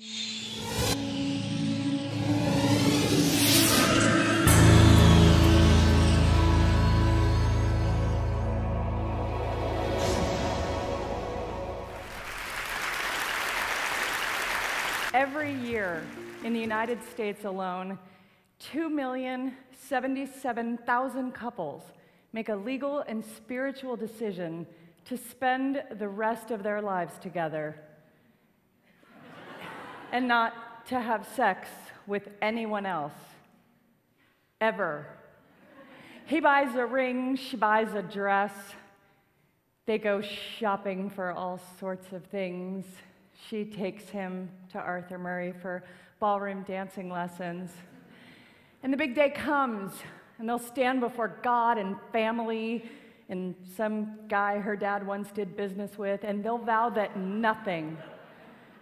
Every year in the United States alone, 2,077,000 couples make a legal and spiritual decision to spend the rest of their lives together and not to have sex with anyone else, ever. He buys a ring, she buys a dress. They go shopping for all sorts of things. She takes him to Arthur Murray for ballroom dancing lessons. And the big day comes, and they'll stand before God and family and some guy her dad once did business with, and they'll vow that nothing,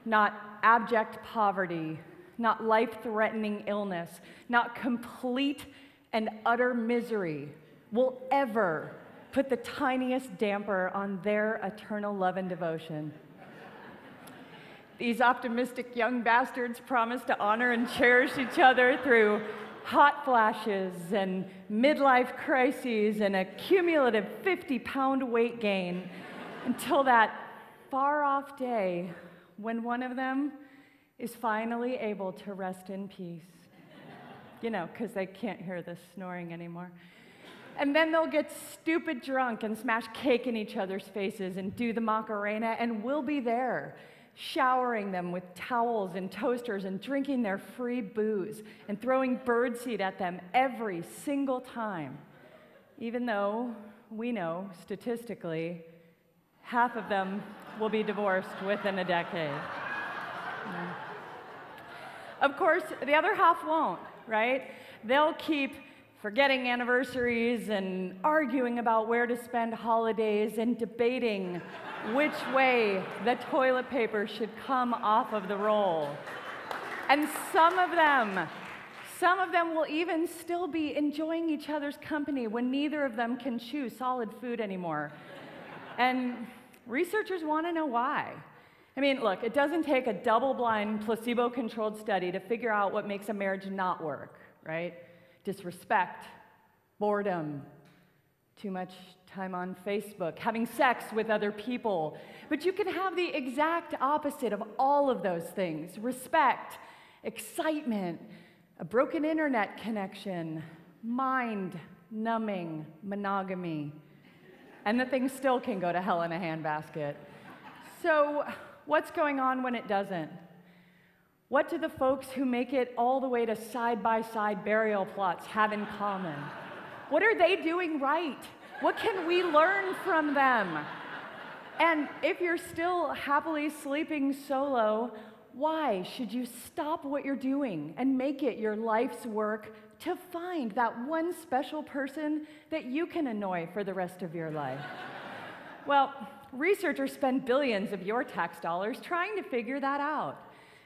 not abject poverty, not life-threatening illness, not complete and utter misery will ever put the tiniest damper on their eternal love and devotion. These optimistic young bastards promise to honor and cherish each other through hot flashes and midlife crises and a cumulative 50-pound weight gain until that far-off day when one of them is finally able to rest in peace. You know, because they can't hear the snoring anymore. And then they'll get stupid drunk and smash cake in each other's faces and do the Macarena, and we'll be there, showering them with towels and toasters and drinking their free booze and throwing birdseed at them every single time, even though we know, statistically, half of them will be divorced within a decade. Yeah. Of course, the other half won't, right? They'll keep forgetting anniversaries and arguing about where to spend holidays and debating which way the toilet paper should come off of the roll. And some of them will even still be enjoying each other's company when neither of them can chew solid food anymore. And researchers want to know why. I mean, look, it doesn't take a double-blind, placebo-controlled study to figure out what makes a marriage not work, right? Disrespect, boredom, too much time on Facebook, having sex with other people. But you can have the exact opposite of all of those things: respect, excitement, a broken internet connection, mind-numbing monogamy. And the thing still can go to hell in a handbasket. So what's going on when it doesn't? What do the folks who make it all the way to side-by-side burial plots have in common? What are they doing right? What can we learn from them? And if you're still happily sleeping solo, why should you stop what you're doing and make it your life's work to find that one special person that you can annoy for the rest of your life? Well, researchers spend billions of your tax dollars trying to figure that out.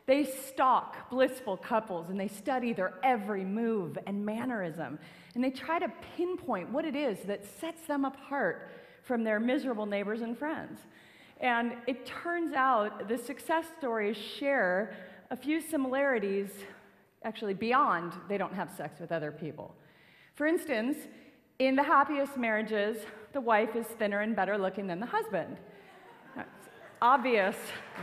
They stalk blissful couples and they study their every move and mannerism, and they try to pinpoint what it is that sets them apart from their miserable neighbors and friends. And it turns out the success stories share a few similarities, actually beyond they don't have sex with other people. For instance, in the happiest marriages, the wife is thinner and better looking than the husband. It's obvious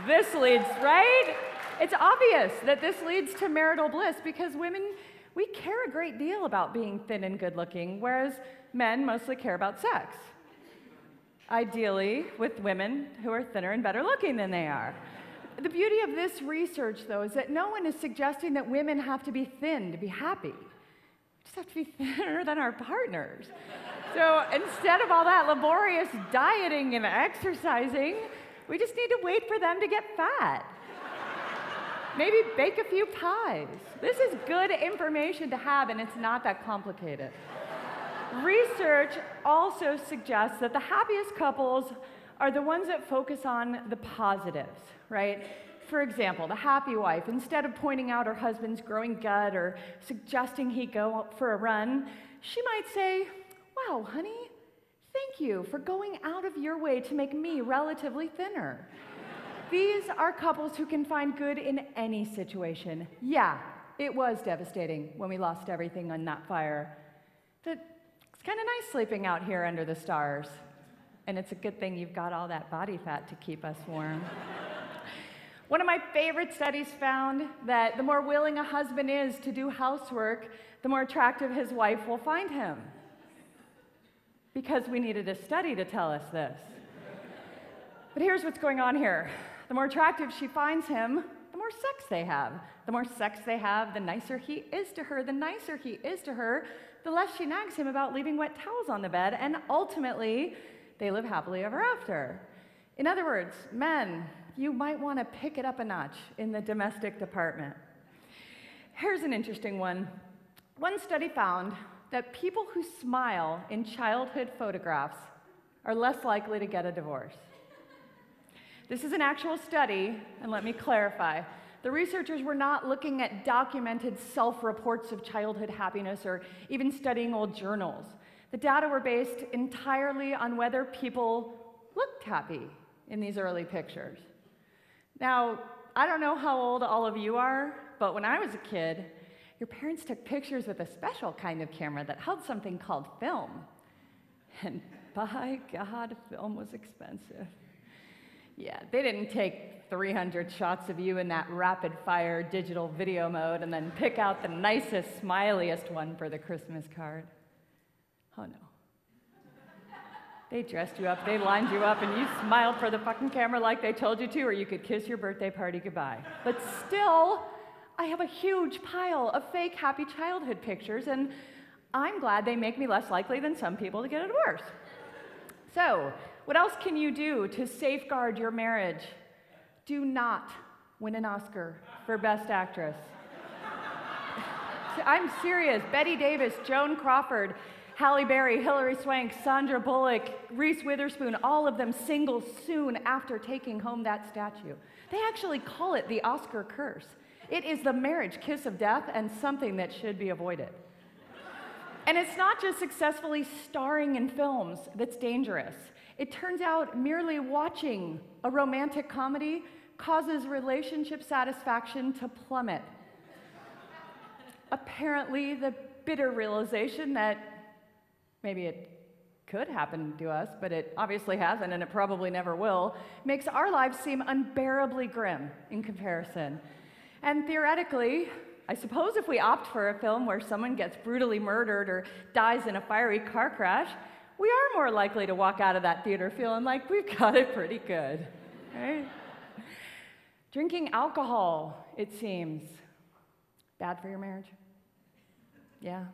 this leads, right? It's obvious that this leads to marital bliss because women, we care a great deal about being thin and good looking, whereas men mostly care about sex. Ideally, with women who are thinner and better looking than they are. The beauty of this research, though, is that no one is suggesting that women have to be thin to be happy. We just have to be thinner than our partners. So instead of all that laborious dieting and exercising, we just need to wait for them to get fat. Maybe bake a few pies. This is good information to have, and it's not that complicated. Research also suggests that the happiest couples are the ones that focus on the positives, right? For example, the happy wife, instead of pointing out her husband's growing gut or suggesting he go for a run, she might say, "Wow, honey, thank you for going out of your way to make me relatively thinner." These are couples who can find good in any situation. Yeah, it was devastating when we lost everything on that fire. But it's kind of nice sleeping out here under the stars. And it's a good thing you've got all that body fat to keep us warm. One of my favorite studies found that the more willing a husband is to do housework, the more attractive his wife will find him. Because we needed a study to tell us this. But here's what's going on here. The more attractive she finds him, the more sex they have. The more sex they have, the nicer he is to her. The nicer he is to her, the less she nags him about leaving wet towels on the bed, and ultimately, they live happily ever after. In other words, men, you might want to pick it up a notch in the domestic department. Here's an interesting one. One study found that people who smile in childhood photographs are less likely to get a divorce. This is an actual study, and let me clarify. The researchers were not looking at documented self-reports of childhood happiness or even studying old journals. The data were based entirely on whether people looked happy in these early pictures. Now, I don't know how old all of you are, but when I was a kid, your parents took pictures with a special kind of camera that held something called film. And by God, film was expensive. Yeah, they didn't take 300 shots of you in that rapid-fire digital video mode and then pick out the nicest, smiliest one for the Christmas card. Oh, no. They dressed you up, they lined you up, and you smiled for the fucking camera like they told you to, or you could kiss your birthday party goodbye. But still, I have a huge pile of fake happy childhood pictures, and I'm glad they make me less likely than some people to get a divorce. So, what else can you do to safeguard your marriage? Do not win an Oscar for Best Actress. I'm serious. Bette Davis, Joan Crawford, Halle Berry, Hilary Swank, Sandra Bullock, Reese Witherspoon, all of them single soon after taking home that statue. They actually call it the Oscar curse. It is the marriage kiss of death and something that should be avoided. And it's not just successfully starring in films that's dangerous. It turns out merely watching a romantic comedy causes relationship satisfaction to plummet. Apparently, the bitter realization that maybe it could happen to us, but it obviously hasn't, and it probably never will, makes our lives seem unbearably grim in comparison. And theoretically, I suppose if we opt for a film where someone gets brutally murdered or dies in a fiery car crash, we are more likely to walk out of that theater feeling like we've got it pretty good, right? Drinking alcohol, it seems, bad for your marriage. Yeah.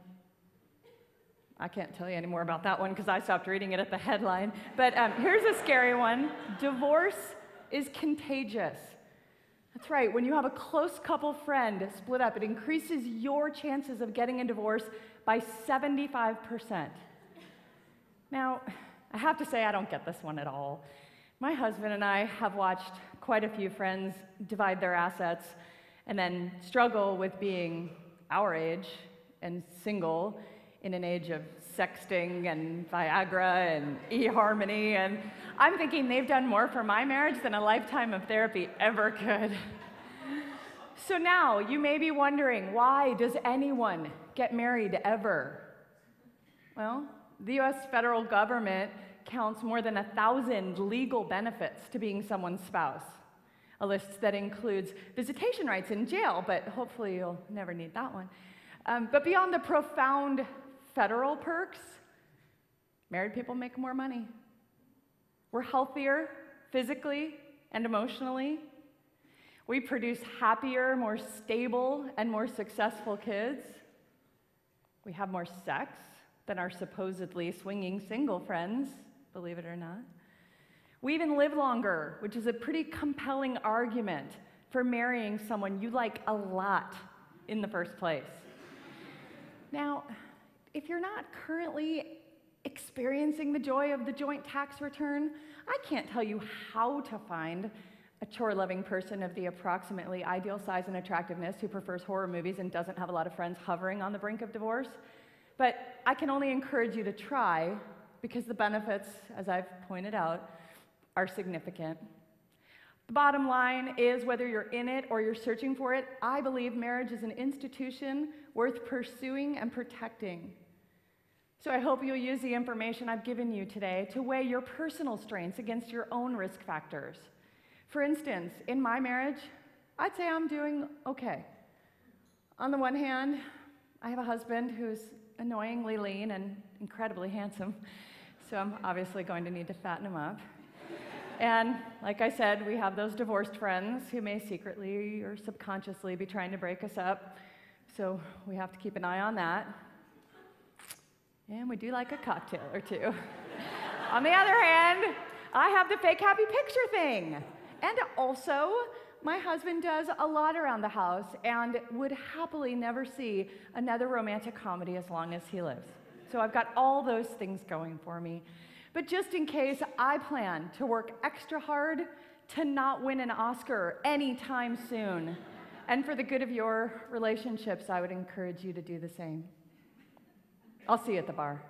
I can't tell you any more about that one because I stopped reading it at the headline. But here's a scary one. Divorce is contagious. That's right. When you have a close couple friend split up, it increases your chances of getting a divorce by 75%. Now, I have to say I don't get this one at all. My husband and I have watched quite a few friends divide their assets and then struggle with being our age and single in an age of sexting and Viagra and eHarmony, and I'm thinking they've done more for my marriage than a lifetime of therapy ever could. So now, you may be wondering, why does anyone get married ever? Well, the US federal government counts more than 1,000 legal benefits to being someone's spouse. A list that includes visitation rights in jail, but hopefully you'll never need that one. But beyond the profound federal perks, married people make more money. We're healthier physically and emotionally. We produce happier, more stable, and more successful kids. We have more sex than our supposedly swinging single friends, believe it or not. We even live longer, which is a pretty compelling argument for marrying someone you like a lot in the first place. Now, if you're not currently experiencing the joy of the joint tax return, I can't tell you how to find a chore-loving person of the approximately ideal size and attractiveness who prefers horror movies and doesn't have a lot of friends hovering on the brink of divorce. But I can only encourage you to try, because the benefits, as I've pointed out, are significant. The bottom line is, whether you're in it or you're searching for it, I believe marriage is an institution worth pursuing and protecting. So I hope you'll use the information I've given you today to weigh your personal strengths against your own risk factors. For instance, in my marriage, I'd say I'm doing okay. On the one hand, I have a husband who's annoyingly lean and incredibly handsome, so I'm obviously going to need to fatten him up. And like I said, we have those divorced friends who may secretly or subconsciously be trying to break us up, so we have to keep an eye on that. And we do like a cocktail or two. On the other hand, I have the fake happy picture thing. And also, my husband does a lot around the house and would happily never see another romantic comedy as long as he lives. So I've got all those things going for me. But just in case, I plan to work extra hard to not win an Oscar anytime soon. And for the good of your relationships, I would encourage you to do the same. I'll see you at the bar.